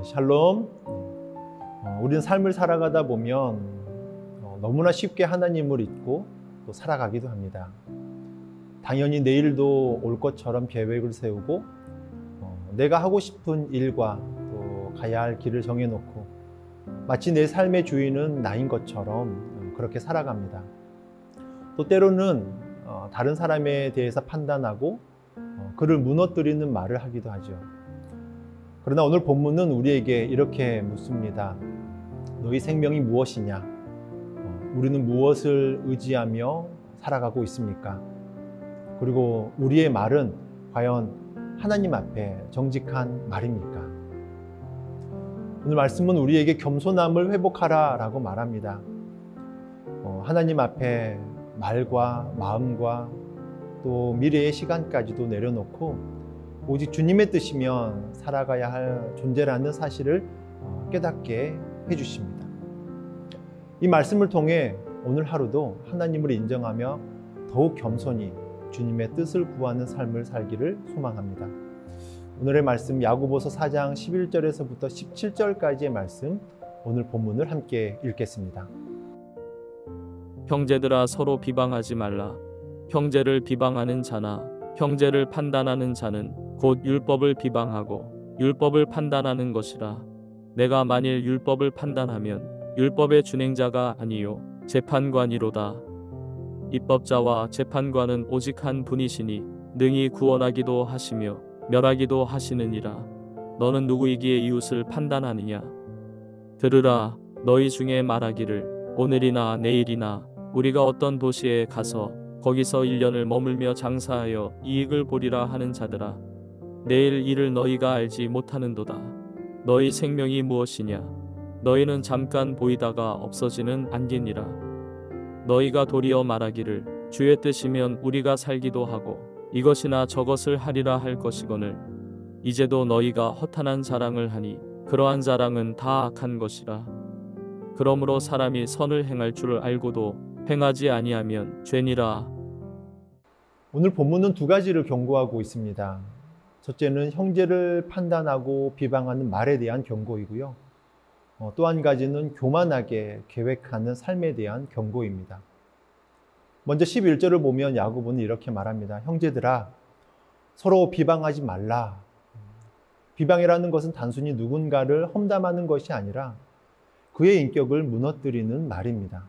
샬롬. 우리는 삶을 살아가다 보면 너무나 쉽게 하나님을 잊고 또 살아가기도 합니다. 당연히 내일도 올 것처럼 계획을 세우고 내가 하고 싶은 일과 또 가야 할 길을 정해놓고 마치 내 삶의 주인은 나인 것처럼 그렇게 살아갑니다. 또 때로는 다른 사람에 대해서 판단하고 그를 무너뜨리는 말을 하기도 하죠. 그러나 오늘 본문은 우리에게 이렇게 묻습니다. 너희 생명이 무엇이냐? 우리는 무엇을 의지하며 살아가고 있습니까? 그리고 우리의 말은 과연 하나님 앞에 정직한 말입니까? 오늘 말씀은 우리에게 겸손함을 회복하라 라고 말합니다. 하나님 앞에 말과 마음과 또 미래의 시간까지도 내려놓고 오직 주님의 뜻이면 살아가야 할 존재라는 사실을 깨닫게 해주십니다. 이 말씀을 통해 오늘 하루도 하나님을 인정하며 더욱 겸손히 주님의 뜻을 구하는 삶을 살기를 소망합니다. 오늘의 말씀 야고보서 4장 11절에서부터 17절까지의 말씀, 오늘 본문을 함께 읽겠습니다. 형제들아, 서로 비방하지 말라. 형제를 비방하는 자나 형제를 판단하는 자는 곧 율법을 비방하고 율법을 판단하는 것이라. 내가 만일 율법을 판단하면 율법의 준행자가 아니요 재판관이로다. 입법자와 재판관은 오직 한 분이시니 능히 구원하기도 하시며 멸하기도 하시느니라. 너는 누구이기에 이웃을 판단하느냐? 들으라. 너희 중에 말하기를 오늘이나 내일이나 우리가 어떤 도시에 가서 거기서 1년을 머물며 장사하여 이익을 보리라 하는 자들아, 내일 일을 너희가 알지 못하는도다. 너희 생명이 무엇이냐? 너희는 잠깐 보이다가 없어지는 안개니라. 너희가 도리어 말하기를 주의 뜻이면 우리가 살기도 하고 이것이나 저것을 하리라 할 것이거늘 이제도 너희가 허탄한 자랑을 하니 그러한 자랑은 다 악한 것이라. 그러므로 사람이 선을 행할 줄 알고도 행하지 아니하면 죄니라. 오늘 본문은 두 가지를 경고하고 있습니다. 첫째는 형제를 판단하고 비방하는 말에 대한 경고이고요. 또 한 가지는 교만하게 계획하는 삶에 대한 경고입니다. 먼저 11절을 보면 야고보는 이렇게 말합니다. 형제들아, 서로 비방하지 말라. 비방이라는 것은 단순히 누군가를 험담하는 것이 아니라 그의 인격을 무너뜨리는 말입니다.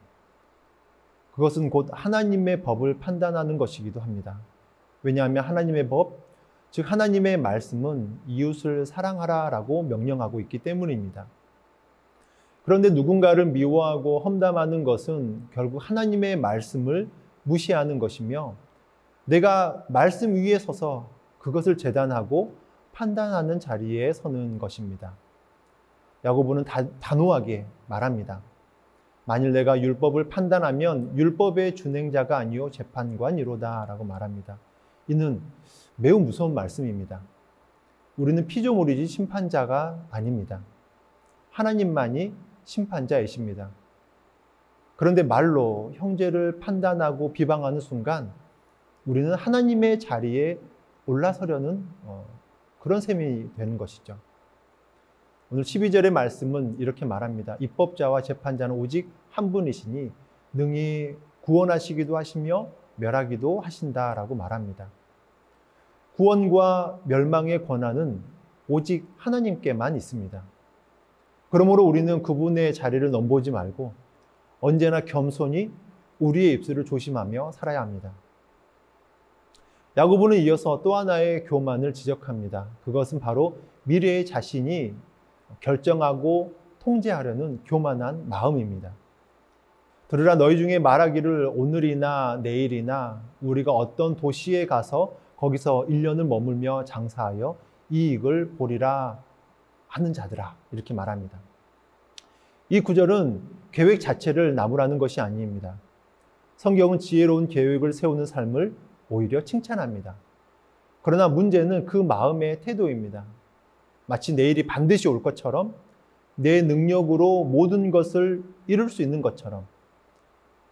그것은 곧 하나님의 법을 판단하는 것이기도 합니다. 왜냐하면 하나님의 법, 즉 하나님의 말씀은 이웃을 사랑하라라고 명령하고 있기 때문입니다. 그런데 누군가를 미워하고 험담하는 것은 결국 하나님의 말씀을 무시하는 것이며 내가 말씀 위에 서서 그것을 재단하고 판단하는 자리에 서는 것입니다. 야고보는 단호하게 말합니다. 만일 내가 율법을 판단하면 율법의 준행자가 아니요 재판관이로다 라고 말합니다. 이는 매우 무서운 말씀입니다. 우리는 피조물이지 심판자가 아닙니다. 하나님만이 심판자이십니다. 그런데 말로 형제를 판단하고 비방하는 순간 우리는 하나님의 자리에 올라서려는 그런 셈이 되는 것이죠. 오늘 12절의 말씀은 이렇게 말합니다. 입법자와 재판자는 오직 한 분이시니 능히 구원하시기도 하시며 멸하기도 하신다라고 말합니다. 구원과 멸망의 권한은 오직 하나님께만 있습니다. 그러므로 우리는 그분의 자리를 넘보지 말고 언제나 겸손히 우리의 입술을 조심하며 살아야 합니다. 야고보는 이어서 또 하나의 교만을 지적합니다. 그것은 바로 미래의 자신이 결정하고 통제하려는 교만한 마음입니다. 들으라. 너희 중에 말하기를 오늘이나 내일이나 우리가 어떤 도시에 가서 거기서 1년을 머물며 장사하여 이익을 보리라 하는 자들아, 이렇게 말합니다. 이 구절은 계획 자체를 나무라는 것이 아닙니다. 성경은 지혜로운 계획을 세우는 삶을 오히려 칭찬합니다. 그러나 문제는 그 마음의 태도입니다. 마치 내일이 반드시 올 것처럼 내 능력으로 모든 것을 이룰 수 있는 것처럼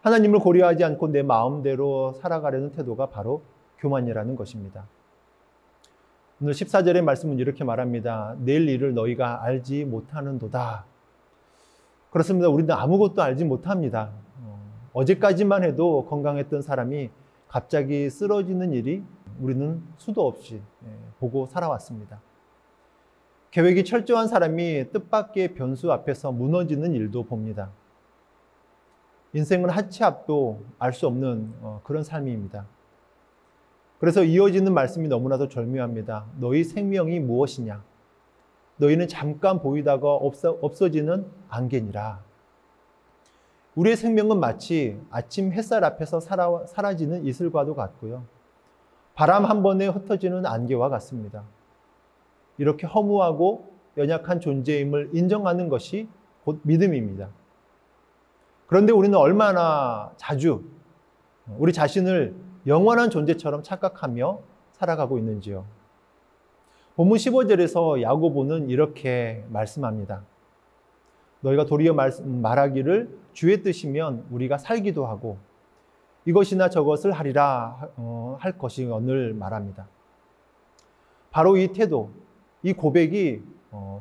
하나님을 고려하지 않고 내 마음대로 살아가려는 태도가 바로 교만이라는 것입니다. 오늘 14절의 말씀은 이렇게 말합니다. 내일 일을 너희가 알지 못하는도다. 그렇습니다. 우리는 아무것도 알지 못합니다. 어제까지만 해도 건강했던 사람이 갑자기 쓰러지는 일이 우리는 수도 없이 보고 살아왔습니다. 계획이 철저한 사람이 뜻밖의 변수 앞에서 무너지는 일도 봅니다. 인생은 하치 앞도 알 수 없는 그런 삶입니다. 그래서 이어지는 말씀이 너무나도 절묘합니다. 너희 생명이 무엇이냐? 너희는 잠깐 보이다가 없어지는 안개니라. 우리의 생명은 마치 아침 햇살 앞에서 사라지는 이슬과도 같고요. 바람 한 번에 흩어지는 안개와 같습니다. 이렇게 허무하고 연약한 존재임을 인정하는 것이 곧 믿음입니다. 그런데 우리는 얼마나 자주 우리 자신을 영원한 존재처럼 착각하며 살아가고 있는지요. 본문 15절에서 야고보는 이렇게 말씀합니다. 너희가 도리어 말하기를 주의 뜻이면 우리가 살기도 하고 이것이나 저것을 하리라 할 것이거늘 말합니다. 바로 이 태도, 이 고백이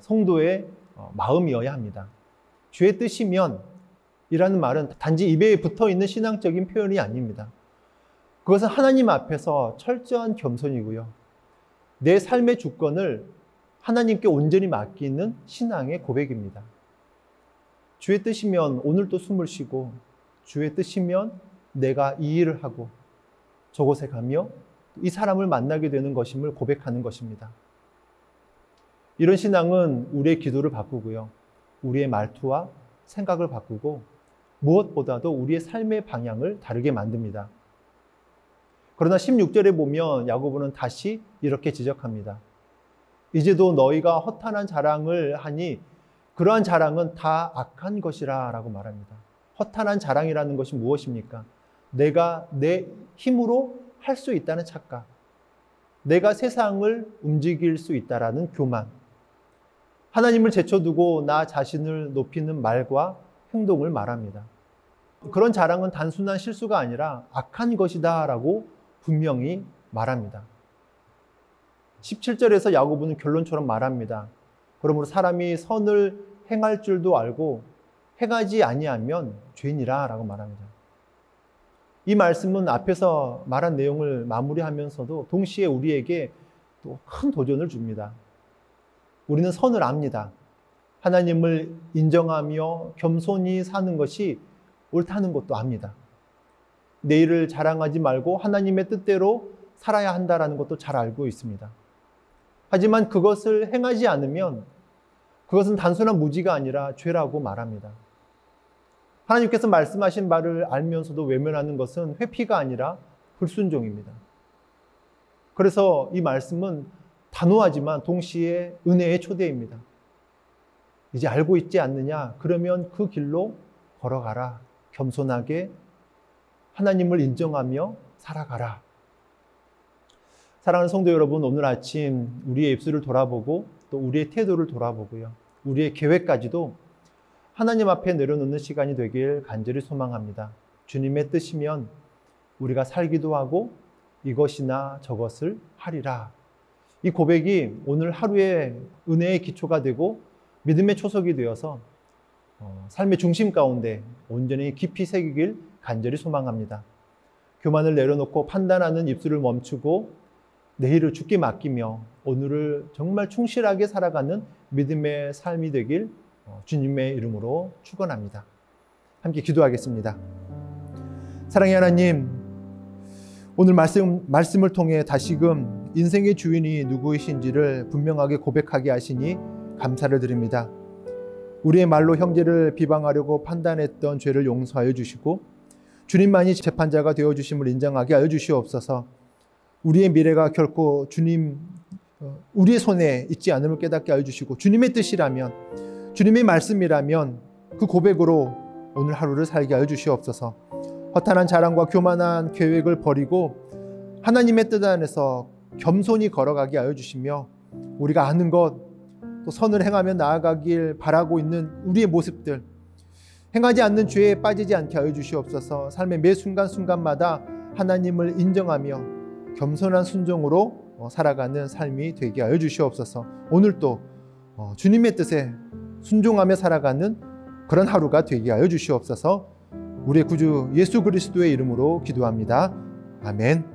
성도의 마음이어야 합니다. 주의 뜻이면 이라는 말은 단지 입에 붙어있는 신앙적인 표현이 아닙니다. 그것은 하나님 앞에서 철저한 겸손이고요. 내 삶의 주권을 하나님께 온전히 맡기는 신앙의 고백입니다. 주의 뜻이면 오늘도 숨을 쉬고 주의 뜻이면 내가 이 일을 하고 저곳에 가며 이 사람을 만나게 되는 것임을 고백하는 것입니다. 이런 신앙은 우리의 기도를 바꾸고요. 우리의 말투와 생각을 바꾸고 무엇보다도 우리의 삶의 방향을 다르게 만듭니다. 그러나 16절에 보면 야고보는 다시 이렇게 지적합니다. 이제도 너희가 허탄한 자랑을 하니 그러한 자랑은 다 악한 것이라 라고 말합니다. 허탄한 자랑이라는 것이 무엇입니까? 내가 내 힘으로 할 수 있다는 착각, 내가 세상을 움직일 수 있다라는 교만, 하나님을 제쳐두고 나 자신을 높이는 말과 행동을 말합니다. 그런 자랑은 단순한 실수가 아니라 악한 것이다 라고 분명히 말합니다. 17절에서 야고보는 결론처럼 말합니다. 그러므로 사람이 선을 행할 줄도 알고 행하지 아니하면 죄니라 라고 말합니다. 이 말씀은 앞에서 말한 내용을 마무리하면서도 동시에 우리에게 또 큰 도전을 줍니다. 우리는 선을 압니다. 하나님을 인정하며 겸손히 사는 것이 옳다는 것도 압니다. 내 일을 자랑하지 말고 하나님의 뜻대로 살아야 한다는 것도 잘 알고 있습니다. 하지만 그것을 행하지 않으면 그것은 단순한 무지가 아니라 죄라고 말합니다. 하나님께서 말씀하신 바를 알면서도 외면하는 것은 회피가 아니라 불순종입니다. 그래서 이 말씀은 단호하지만 동시에 은혜의 초대입니다. 이제 알고 있지 않느냐? 그러면 그 길로 걸어가라. 겸손하게 하나님을 인정하며 살아가라. 사랑하는 성도 여러분, 오늘 아침 우리의 입술을 돌아보고 또 우리의 태도를 돌아보고요. 우리의 계획까지도 하나님 앞에 내려놓는 시간이 되길 간절히 소망합니다. 주님의 뜻이면 우리가 살기도 하고 이것이나 저것을 하리라. 이 고백이 오늘 하루의 은혜의 기초가 되고 믿음의 초석이 되어서 삶의 중심 가운데 온전히 깊이 새기길 간절히 소망합니다. 교만을 내려놓고 판단하는 입술을 멈추고 내일을 주께 맡기며 오늘을 정말 충실하게 살아가는 믿음의 삶이 되길 주님의 이름으로 축원합니다. 함께 기도하겠습니다. 사랑의 하나님, 오늘 말씀을 통해 다시금 인생의 주인이 누구이신지를 분명하게 고백하게 하시니 감사를 드립니다. 우리의 말로 형제를 비방하려고 판단했던 죄를 용서하여 주시고 주님만이 재판자가 되어주심을 인정하게 하여 주시옵소서. 우리의 미래가 결코 우리의 손에 있지 않음을 깨닫게 하여 주시고 주님의 뜻이라면, 주님의 말씀이라면 그 고백으로 오늘 하루를 살게 하여 주시옵소서. 허탄한 자랑과 교만한 계획을 버리고 하나님의 뜻 안에서 겸손히 걸어가게 하여 주시며 우리가 아는 것, 또 선을 행하며 나아가길 바라고 있는 우리의 모습들, 행하지 않는 죄에 빠지지 않게 하여 주시옵소서. 삶의 매 순간순간마다 하나님을 인정하며 겸손한 순종으로 살아가는 삶이 되게 하여 주시옵소서. 오늘도 주님의 뜻에 순종하며 살아가는 그런 하루가 되게 하여 주시옵소서. 우리의 구주 예수 그리스도의 이름으로 기도합니다. 아멘.